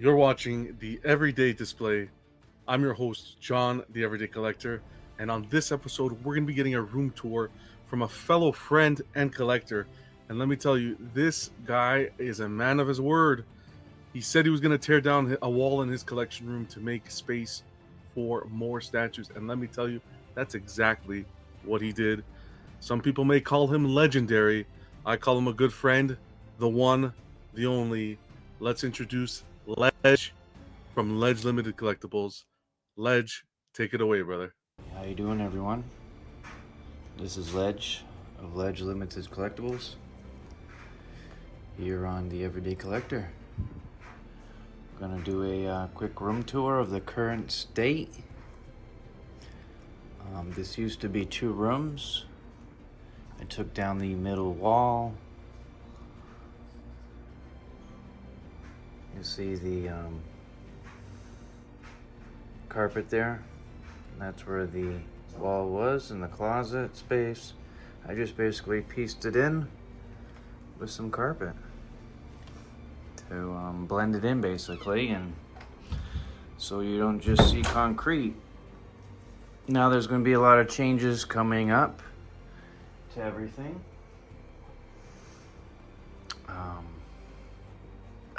You're watching the Everyday Display. I'm your host, John, the Everyday Collector, and on this episode, we're going to be getting a room tour from a fellow friend and collector. And let me tell you, this guy is a man of his word. He said he was going to tear down a wall in his collection room to make space for more statues. And let me tell you, that's exactly what he did. Some people may call him legendary. I call him a good friend, the one, the only. Let's introduce Ledge from Ledge Limited Collectibles. Ledge, take it away, brother. How you doing, everyone? This is Ledge of Ledge Limited Collectibles here on the Everyday Collector. Gonna do a quick room tour of the current state. This used to be 2 rooms. I took down the middle wall. You see the carpet there. That's where the wall was in the closet space. I just basically pieced it in with some carpet to blend it in basically, and so you don't just see concrete. Now there's going to be a lot of changes coming up to everything.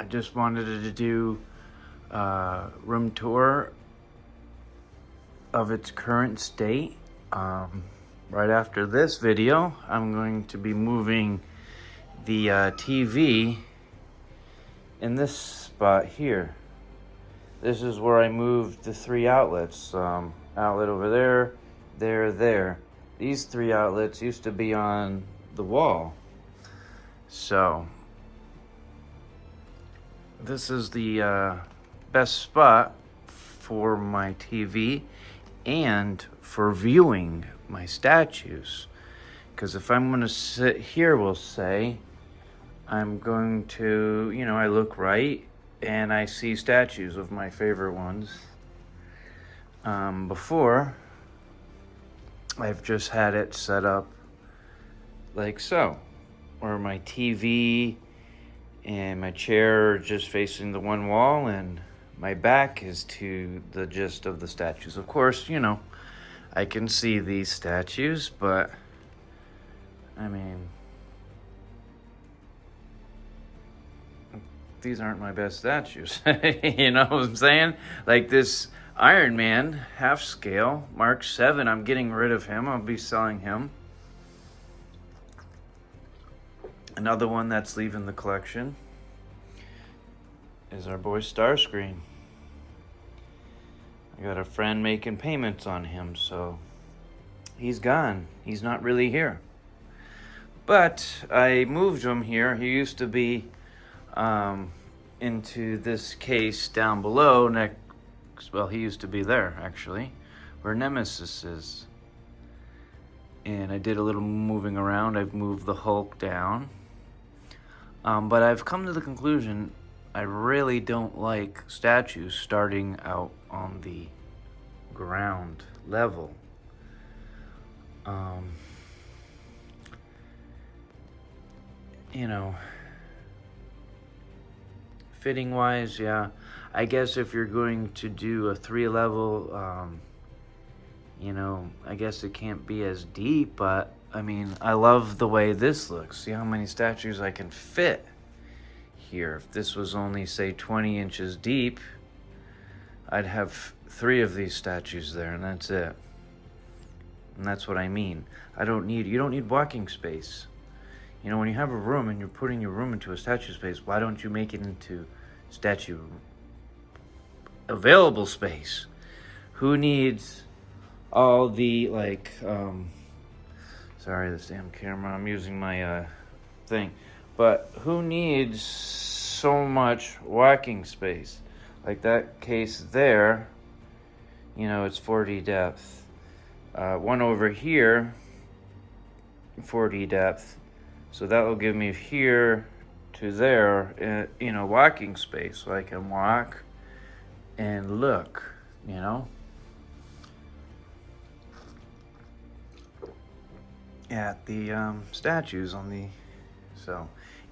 I just wanted to do a room tour of its current state. Right after this video, I'm going to be moving the TV in this spot here. This is where I moved the 3 outlets. Outlet over there, there. These 3 outlets used to be on the wall. So this is the best spot for my TV and for viewing my statues. Because if I'm going to sit here, we'll say, I'm going to, I look right and I see statues of my favorite ones. Before, I've just had it set up like so, where my TV and my chair are just facing the one wall and my back is to the gist of the statues. Of course, I can see these statues, but these aren't my best statues. You know what I'm saying? Like this Iron Man, half scale, Mark 7, I'm getting rid of him. I'll be selling him. Another one that's leaving the collection is our boy Starscream. I got a friend making payments on him, so he's gone. He's not really here. But I moved him here. He used to be into this case down below. He used to be there, actually, where Nemesis is. And I did a little moving around. I've moved the Hulk down. But I've come to the conclusion I really don't like statues starting out on the ground level. Fitting wise, yeah. I guess if you're going to do a 3 level, I guess it can't be as deep, but I love the way this looks. See how many statues I can fit here. If this was only, say, 20 inches deep, I'd have 3 of these statues there, and that's it. And that's what I mean. You don't need walking space. When you have a room and you're putting your room into a statue space, why don't you make it into statue available space? Who needs all the, sorry, this damn camera, I'm using my thing. But who needs so much walking space? Like that case there, it's 40 depth. One over here, 40 depth. So that will give me here to there, walking space. So I can walk and look, at the statues on the,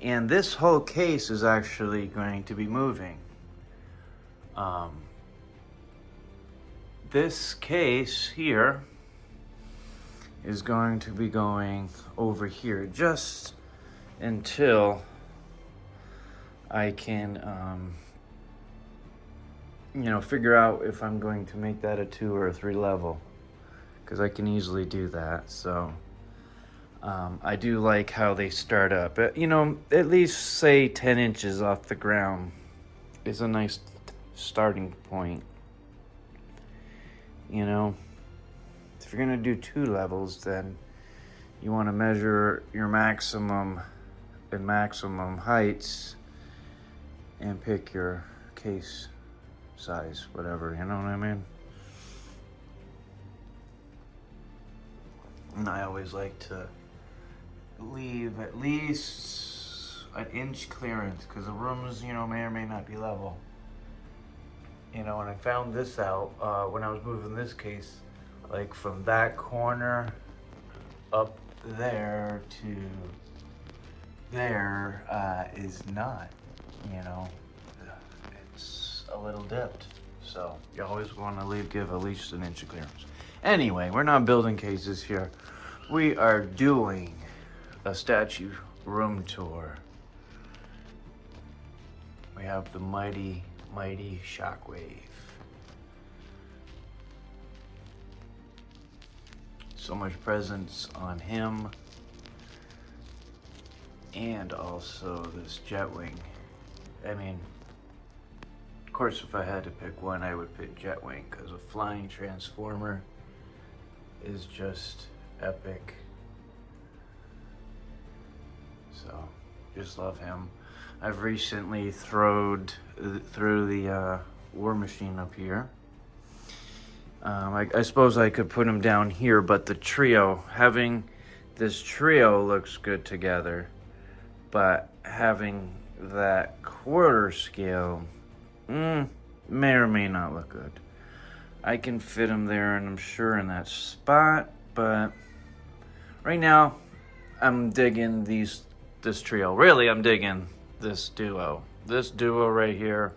and this whole case is actually going to be moving. This case here is going to be going over here just until I can, figure out if I'm going to make that a 2 or a 3 level, because I can easily do that. So I do like how they start up. At least say 10 inches off the ground is a nice starting point. If you're gonna do 2 levels, then you want to measure your maximum and maximum heights and pick your case size, whatever, you know what I mean? And I always like to leave at least an inch clearance, because the rooms, may or may not be level. And I found this out when I was moving this case, like from that corner up there to there is not, it's a little dipped. So you always want to give at least an inch of clearance. Anyway, we're not building cases here. We are doing a statue room tour. We have the mighty Shockwave. So much presence on him. And also this Jetwing. I mean, of course, if I had to pick one, I would pick Jetwing, because a flying transformer is just epic. So, just love him. I've recently through the War Machine up here. I suppose I could put him down here, but the trio, having this trio looks good together, but having that quarter scale may or may not look good. I can fit him there, and I'm sure in that spot, but right now I'm digging this trio. Really, I'm digging this duo. This duo right here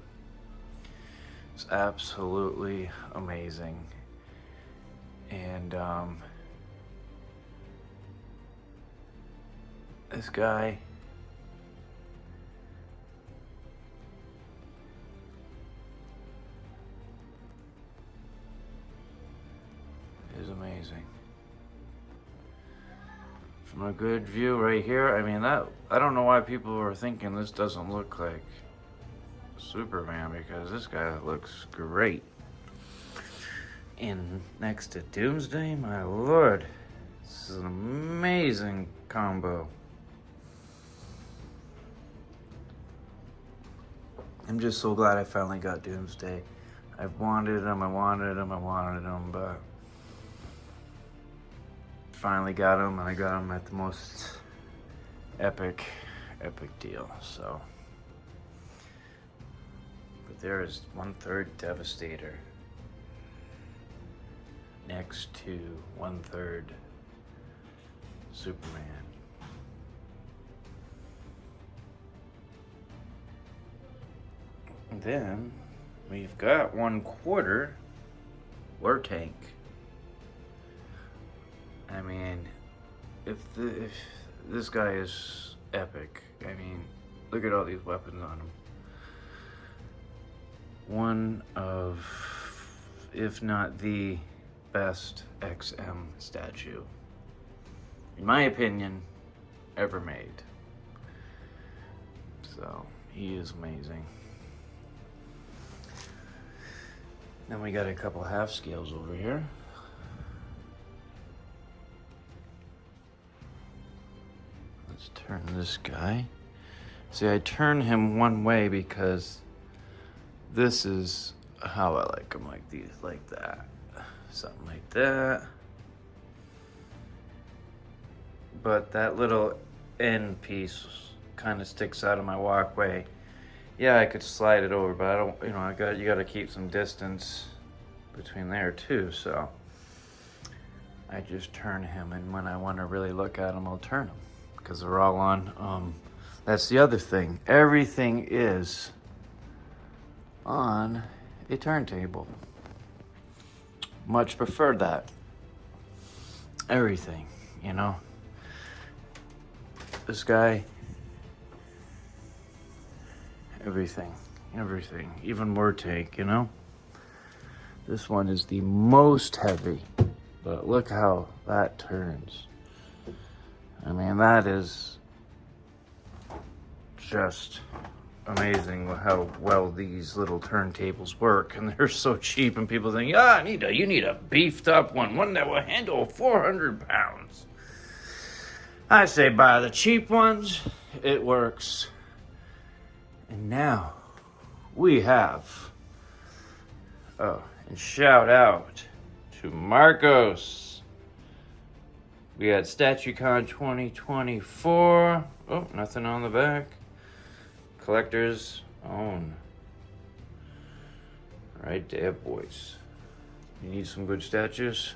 is absolutely amazing. And this guy is amazing. From a good view right here, I mean, I don't know why people are thinking this doesn't look like Superman, because this guy looks great. And next to Doomsday, my lord, this is an amazing combo. I'm just so glad I finally got Doomsday. I've wanted him, but finally got him, and I got him at the most epic deal. So, but there is 1/3 Devastator next to 1/3 Superman. And then we've got 1/4 War Tank. I mean, if this guy is epic. I mean, look at all these weapons on him. One of, if not the best XM statue, in my opinion, ever made. So, he is amazing. Then we got a couple half scales over here. Let's turn this guy. See, I turn him one way because this is how I like them, like these, like that. Something like that. But that little end piece kind of sticks out of my walkway. Yeah, I could slide it over, but I don't, you gotta keep some distance between there too, so I just turn him, and when I want to really look at him, I'll turn him, because they're all on, that's the other thing. Everything is on a turntable. Much prefer that. Everything, you know. This guy, everything, even more take, you know. This one is the most heavy, but look how that turns. I mean, that is just amazing how well these little turntables work, and they're so cheap, and people think, you need a beefed up one that will handle 400 pounds. I say buy the cheap ones, it works. And now we have, and shout out to Marcos. We had StatueCon 2024. Oh, nothing on the back. Collector's own. Right there, boys. You need some good statues?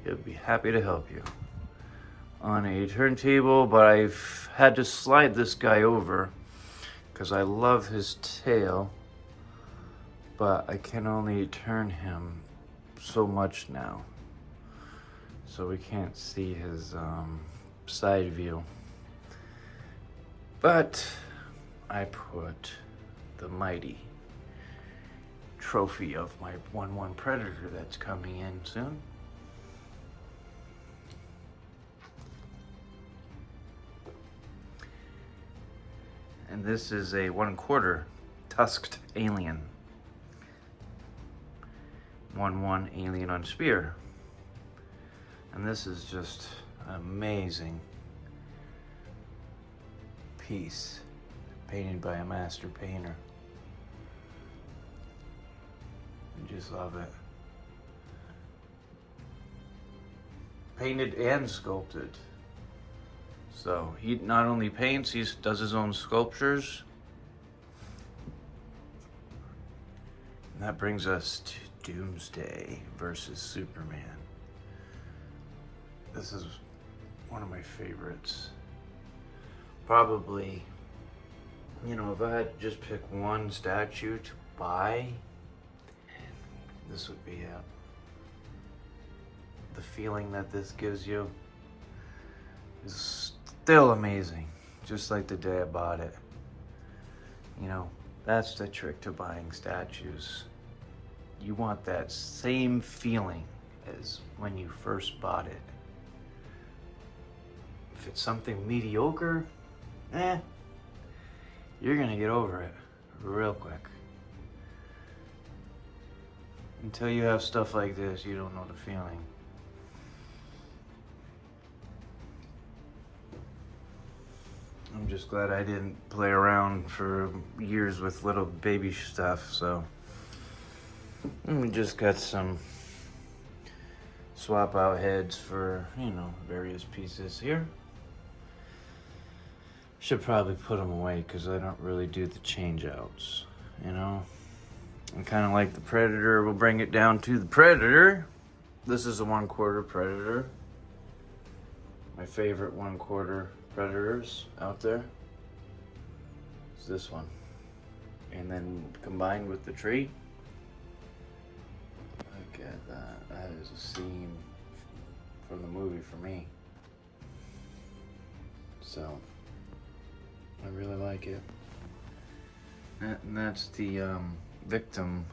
He'll be happy to help you. On a turntable, but I've had to slide this guy over because I love his tail, but I can only turn him so much now, so we can't see his side view. But I put the mighty trophy of my 1/1 Predator that's coming in soon. And this is a 1/4 tusked alien. 1/1 alien on spear. And this is just an amazing piece painted by a master painter. I just love it. Painted and sculpted. So he not only paints, he does his own sculptures. And that brings us to Doomsday versus Superman. This is one of my favorites. Probably, you know, if I had to just pick one statue to buy, this would be it. The feeling that this gives you is still amazing, just like the day I bought it. You know, that's the trick to buying statues. You want that same feeling as when you first bought it. If it's something mediocre, you're gonna get over it real quick. Until you have stuff like this, you don't know the feeling. I'm just glad I didn't play around for years with little baby stuff, so we just got some swap out heads for, you know, various pieces here. Should probably put them away because I don't really do the change outs, you know. I kind of like the Predator. We'll bring it down to the Predator. This is a 1/4 Predator. My favorite 1/4 Predators out there is this one. And then combined with the tree, look at that. That is a scene from the movie for me. So I really like it. And that's the victim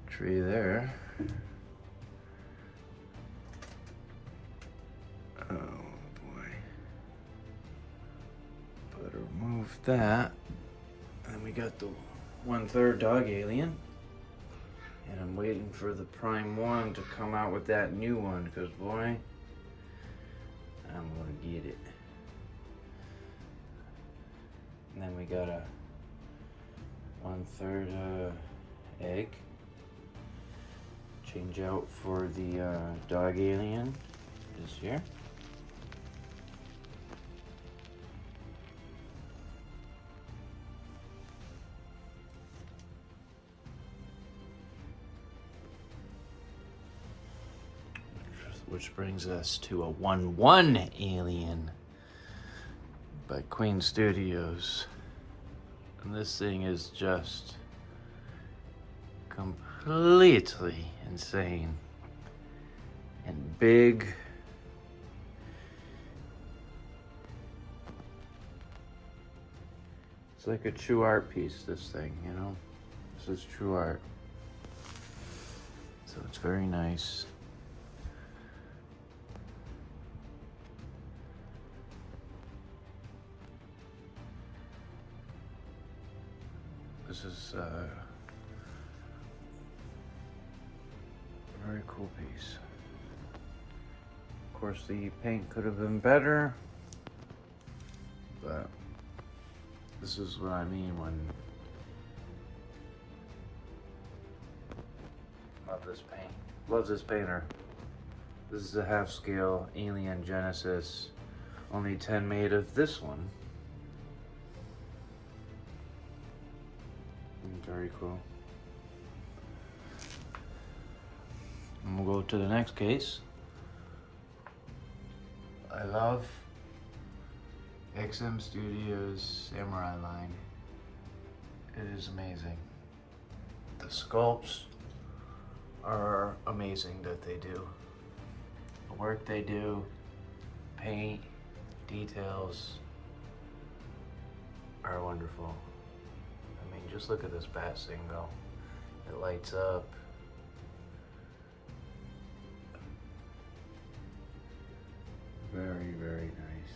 tree there. Oh boy. Better remove that. And we got the 1/3 dog alien. And I'm waiting for the Prime 1 to come out with that new one, because boy, I'm gonna get it. And then we got a 1/3 egg. Change out for the dog alien this year. Which brings us to a 1/1 alien by Queen Studios. And this thing is just completely insane and big. It's like a true art piece, this thing, you know? This is true art. So it's very nice. This is a very cool piece. Of course, the paint could have been better, but this is what I mean when love this paint. Love this painter. This is a half scale Alien Genesis. Only 10 made of this one. Very cool. And we'll go to the next case. I love XM Studios Samurai line. It is amazing. The sculpts are amazing that they do. The work they do, paint, details are wonderful. I mean, just look at this bat signal. It lights up. Very, very nice.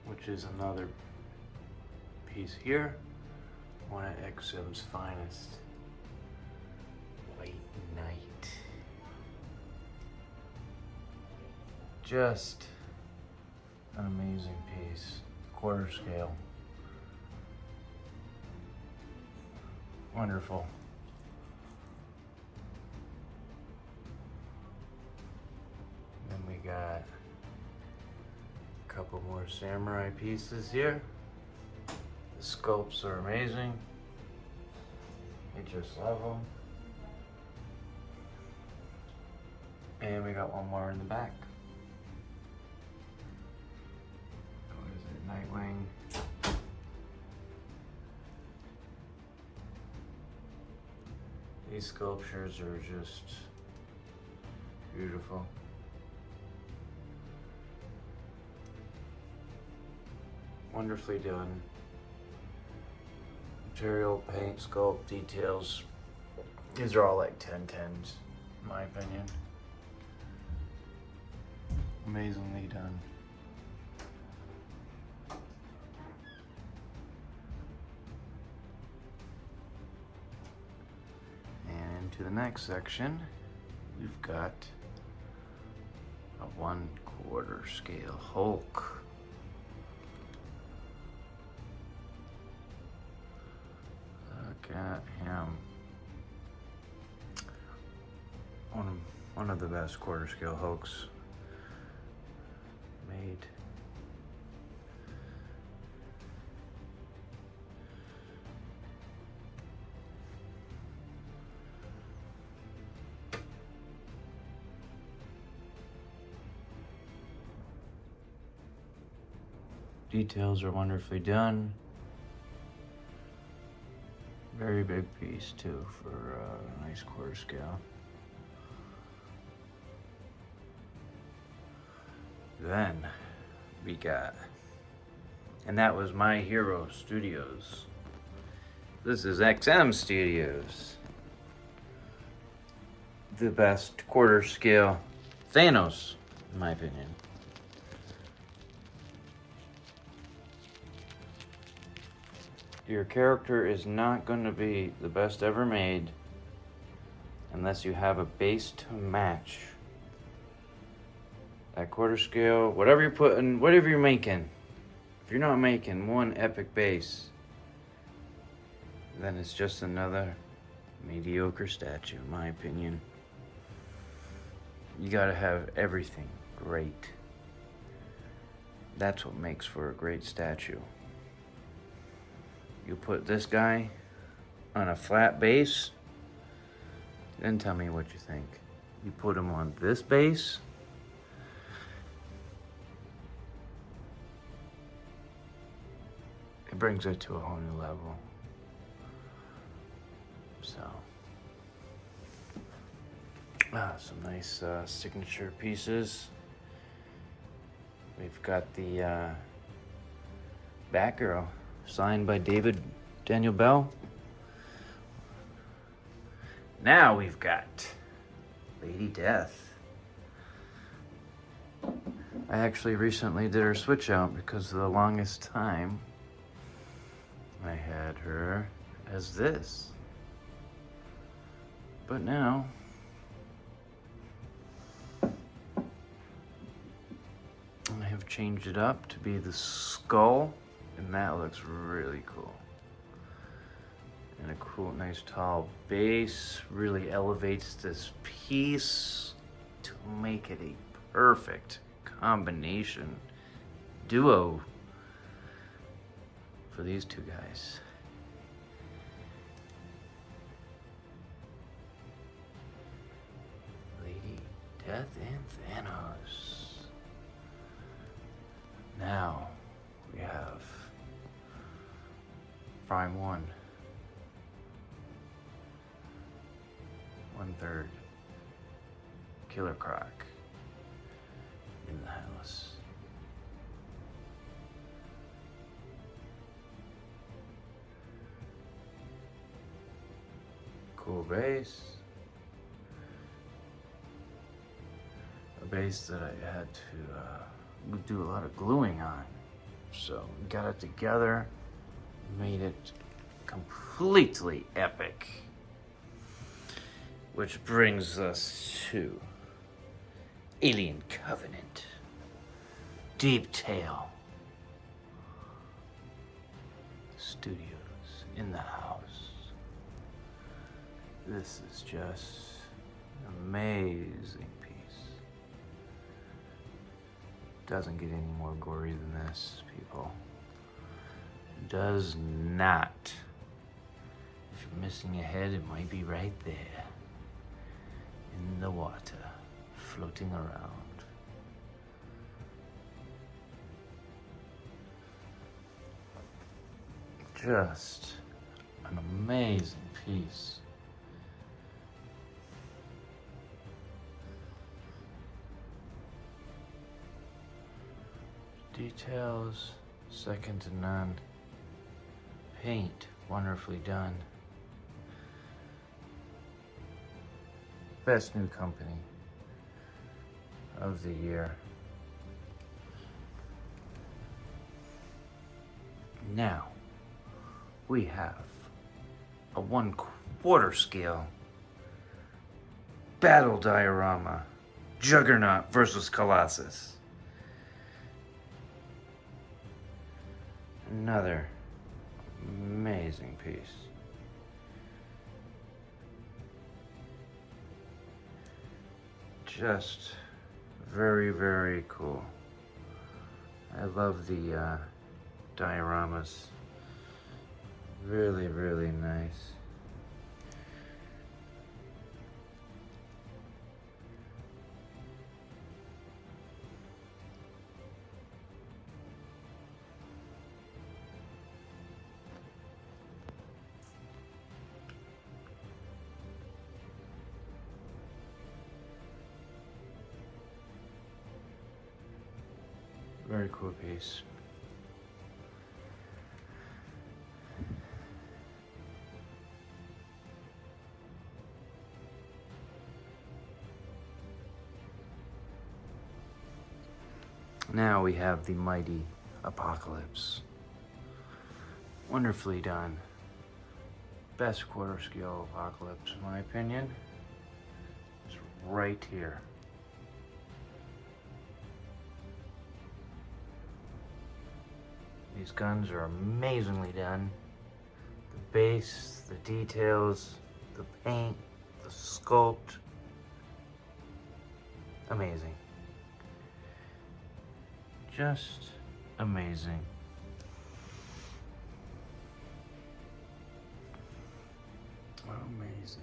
Which is another piece here. One of XM's finest. White Knight. Just an amazing piece. Quarter scale. Wonderful. Then we got a couple more samurai pieces here. The sculpts are amazing. I just love them. And we got one more in the back. What is it? Nightwing. These sculptures are just beautiful. Wonderfully done. Material, paint, sculpt, details. These are all like 10/10s, in my opinion. Amazingly done. And into the next section, we've got a 1/4 scale Hulk. Look at him. One of the best quarter scale Hulks made. Details are wonderfully done. Very big piece too for a nice quarter scale. Then we got, and that was My Hero Studios. This is XM Studios. The best quarter scale Thanos, in my opinion. Your character is not going to be the best ever made unless you have a base to match. That quarter scale, whatever you're putting, whatever you're making, if you're not making one epic base, then it's just another mediocre statue, in my opinion. You gotta have everything great. That's what makes for a great statue. You put this guy on a flat base, then tell me what you think. You put him on this base, brings it to a whole new level. So, some nice signature pieces. We've got the Batgirl, signed by Daniel Bell. Now we've got Lady Death. I actually recently did her switch out because the longest time I had her as this. But now I have changed it up to be the skull, and that looks really cool. And a cool, nice tall base really elevates this piece to make it a perfect combination duo for these two guys. Lady Death and Thanos. Now we have Prime 1. 1/3 Killer Croc in the house. Cool base. A base that I had to do a lot of gluing on. So got it together, made it completely epic. Which brings us to Alien Covenant. Deep Tail Studios in the house. This is just an amazing piece. Doesn't get any more gory than this, people. Does not. If you're missing a head, it might be right there. In the water, floating around. Just an amazing piece. Details, second to none. Paint, wonderfully done. Best new company of the year. Now, we have a 1/4 scale battle diorama, Juggernaut versus Colossus. Another amazing piece. Just very, very cool. I love the dioramas. Really, really nice. Very cool piece. Now we have the mighty Apocalypse. Wonderfully done. Best quarter scale Apocalypse, in my opinion. It's right here. These guns are amazingly done. The base, the details, the paint, the sculpt. Amazing. Just amazing. Amazing.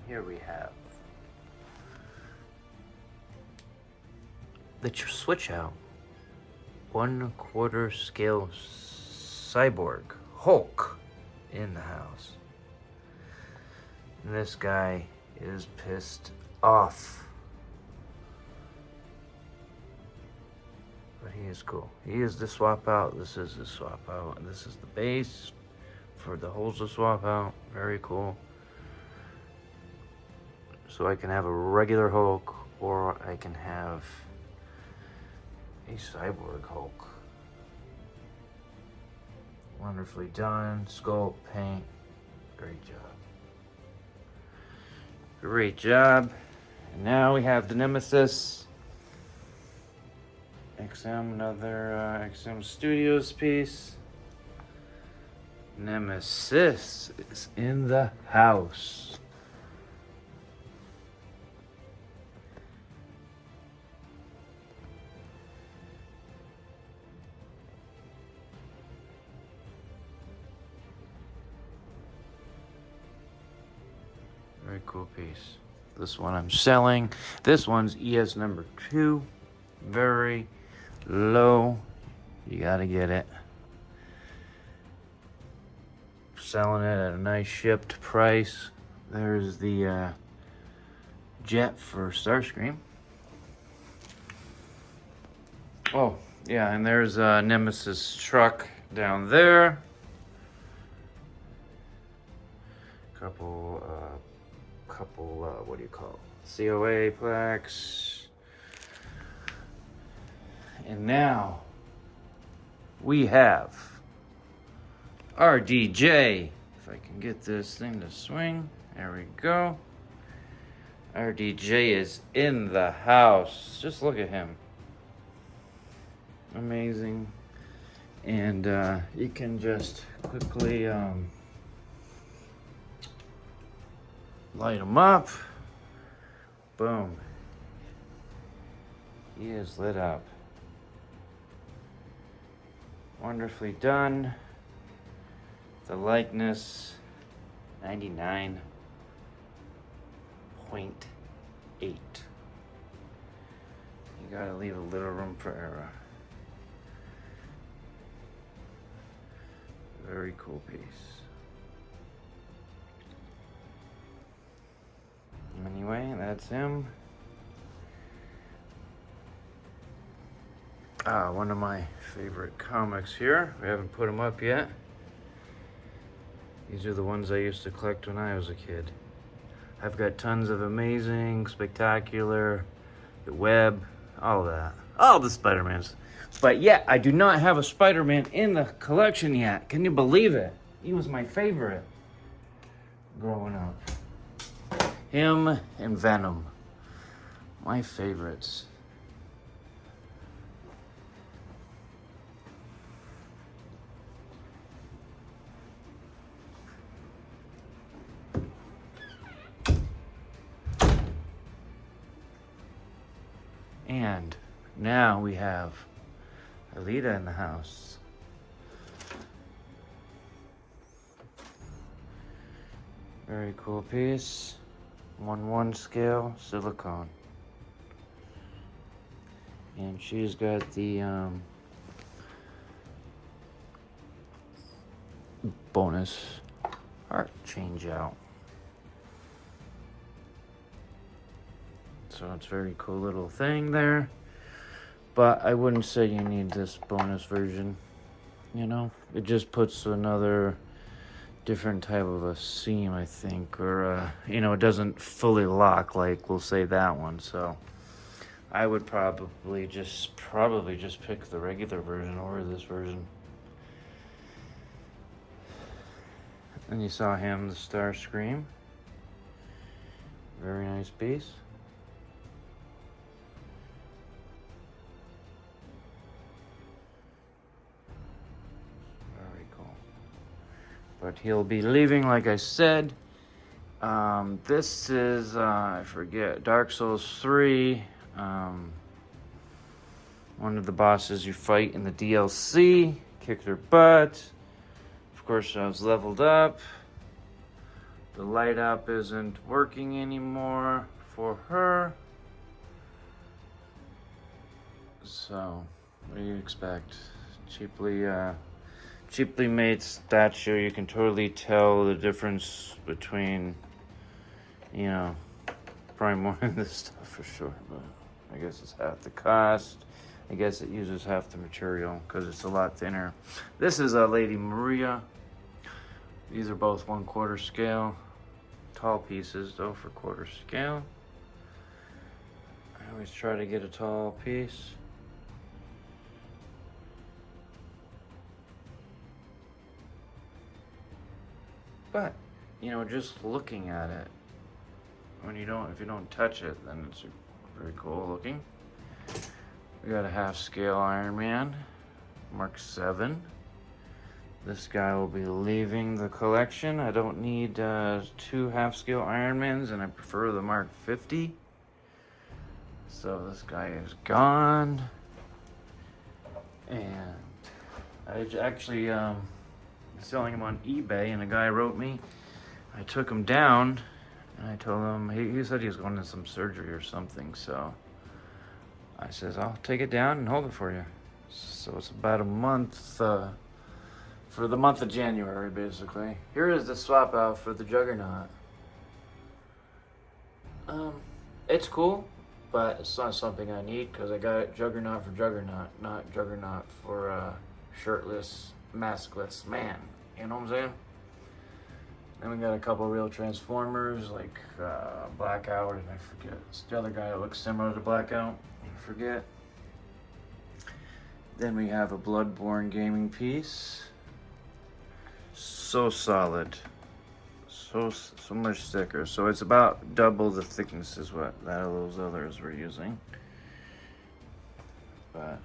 here we have the switch out 1/4 scale cyborg Hulk in the house. And this guy is pissed off. But he is cool. He is the swap out. This is the swap out. And this is the base for the holes to swap out. Very cool. So I can have a regular Hulk, or I can have a cyborg Hulk. Wonderfully done. Sculpt, paint. Great job. Great job. And now we have the Nemesis. XM, another XM Studios piece. Nemesis is in the house. Very cool piece. This one I'm selling. This one's ES number 2. Very low. You gotta get it. Selling it at a nice shipped price. There's the jet for Starscream. Oh, yeah, and there's a Nemesis truck down there. Couple, what do you call it? COA plaques. And now we have RDJ. If I can get this thing to swing. There we go. RDJ is in the house. Just look at him. Amazing. And you can just quickly light him up. Boom. He is lit up. Wonderfully done. The likeness 99.8. You gotta leave a little room for error. Very cool piece. Anyway, that's him. One of my favorite comics here. We haven't put them up yet. These are the ones I used to collect when I was a kid. I've got tons of Amazing, Spectacular, the Web, all of that. All the Spider-Mans. But yet, I do not have a Spider-Man in the collection yet. Can you believe it? He was my favorite growing up. Him and Venom. My favorites. And now we have Alita in the house. Very cool piece. 1/1 scale silicone. And she's got the bonus art change out. So it's a very cool little thing there. But I wouldn't say you need this bonus version. You know, it just puts another different type of a seam, I think, or you know, it doesn't fully lock like we'll say that one. So I would probably just pick the regular version over this version. And you saw him, the Starscream. Very nice piece. But he'll be leaving, like I said. This is, I forget, Dark Souls 3. One of the bosses you fight in the DLC. Kicked her butt. Of course, I was leveled up. The light up isn't working anymore for her. So, what do you expect? Cheaply made statue. You can totally tell the difference between, you know, probably more than this stuff for sure, but I guess it's half the cost. I guess it uses half the material because it's a lot thinner. This is a Lady Maria. These are both 1/4 scale. Tall pieces though for 1/4 scale. I always try to get a tall piece. But, you know, just looking at it, if you don't touch it, then it's very cool looking. We got a half scale Iron Man, Mark 7. This guy will be leaving the collection. I don't need 2 half scale Iron Mans, and I prefer the Mark 50. So this guy is gone. And I actually selling him on eBay, and a guy wrote me. I took him down, and I told him, he said he was going to some surgery or something, so I says, I'll take it down and hold it for you. So it's about a month, for the month of January, basically. Here is the swap out for the Juggernaut. It's cool, but it's not something I need, because I got Juggernaut for Juggernaut, not Juggernaut for a shirtless, maskless man. You know what I'm saying? Then we got a couple real Transformers, like Blackout, and I forget. It's the other guy that looks similar to Blackout. I forget. Then we have a Bloodborne gaming piece. So solid. So much thicker. So it's about double the thickness is what that of those others were using. But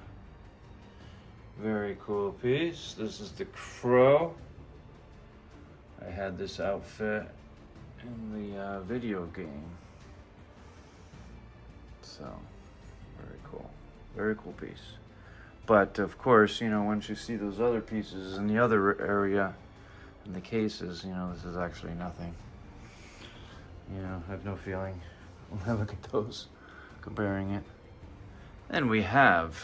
very cool piece. This is the Crow. I had this outfit in the video game. So, very cool. Very cool piece. But, of course, you know, once you see those other pieces in the other area, in the cases, you know, this is actually nothing. You know, I have no feeling when I look at those, comparing it. Then we have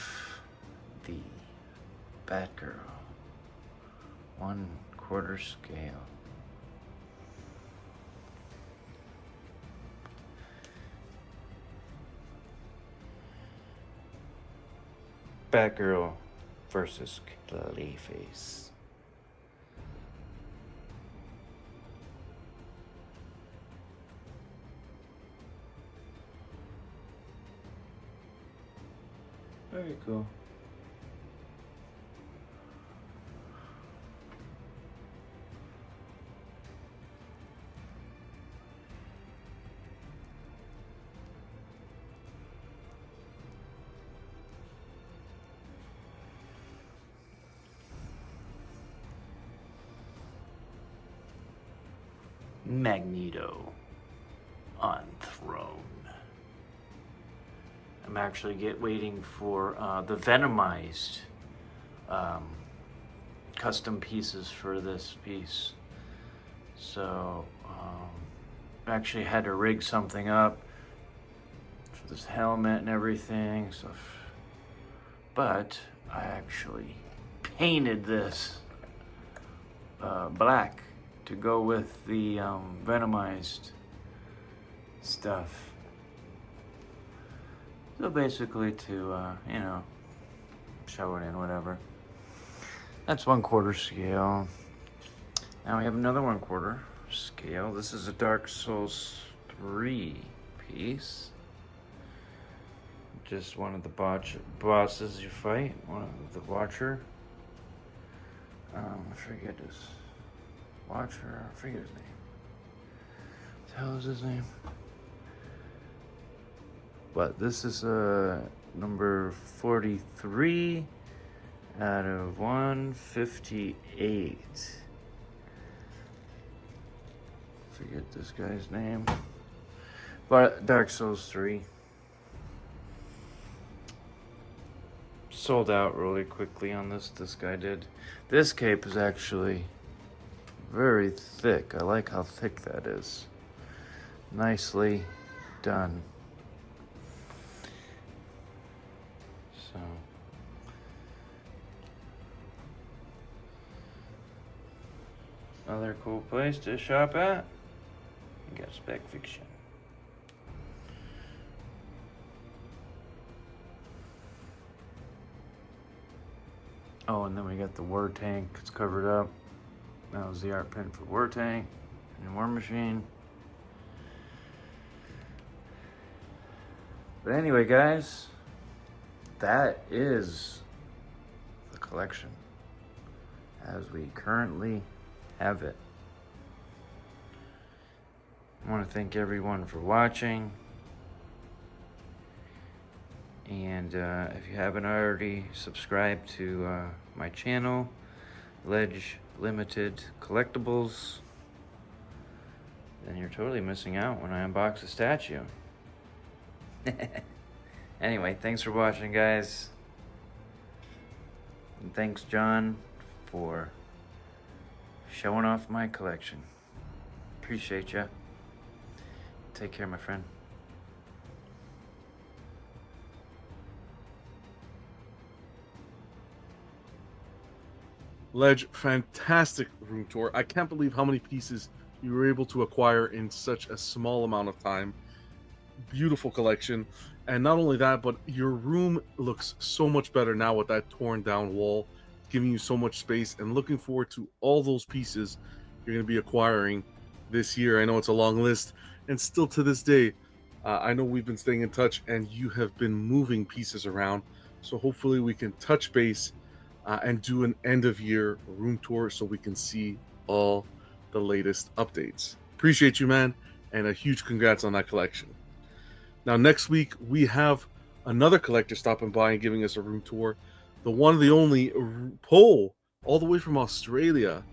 the Batgirl. 1/4 scale. Batgirl versus Clayface. Very cool. Magneto on throne. I'm actually waiting for the Venomized custom pieces for this piece. So I actually had to rig something up for this helmet and everything. So, but I actually painted this black to go with the Venomized stuff. So basically to, you know, show it in, whatever. That's 1/4 scale. Now we have another 1/4 scale. This is a Dark Souls 3 piece. Just one of the bosses you fight, one of the Watcher. I forget his Watcher, I forget his name. What the hell is his name? But this is number 43 out of 158. Forget this guy's name. But Dark Souls 3. Sold out really quickly on this guy did. This cape is actually very thick. I like how thick that is. Nicely done. So another cool place to shop at. You got Spec Fiction. Oh, and then we got the War Tank. It's covered up. That was the art print for War Tank and War Machine. But anyway, guys, that is the collection as we currently have it. I want to thank everyone for watching. And if you haven't already subscribed to my channel, Ledge Limited Collectibles, then you're totally missing out when I unbox a statue. Anyway, thanks for watching, guys. And thanks, John, for showing off my collection. Appreciate ya. Take care, my friend. Ledge, fantastic room tour. I can't believe how many pieces you were able to acquire in such a small amount of time. Beautiful collection. And not only that, but your room looks so much better now with that torn down wall, giving you so much space, and looking forward to all those pieces you're going to be acquiring this year. I know it's a long list, and still to this day, I know we've been staying in touch and you have been moving pieces around. So hopefully we can touch base and do an end of year room tour so we can see all the latest updates. Appreciate you, man, and a huge congrats on that collection. Now, next week we have another collector stopping by and giving us a room tour. The one, the only Poe, all the way from Australia.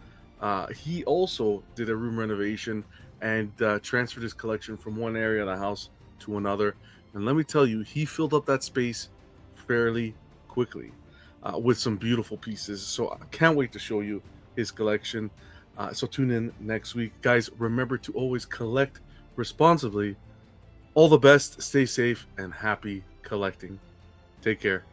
He also did a room renovation and transferred his collection from one area of the house to another. And let me tell you, he filled up that space fairly quickly. With some beautiful pieces. So I can't wait to show you his collection. So tune in next week. Guys, remember to always collect responsibly. All the best, stay safe, and happy collecting. Take care.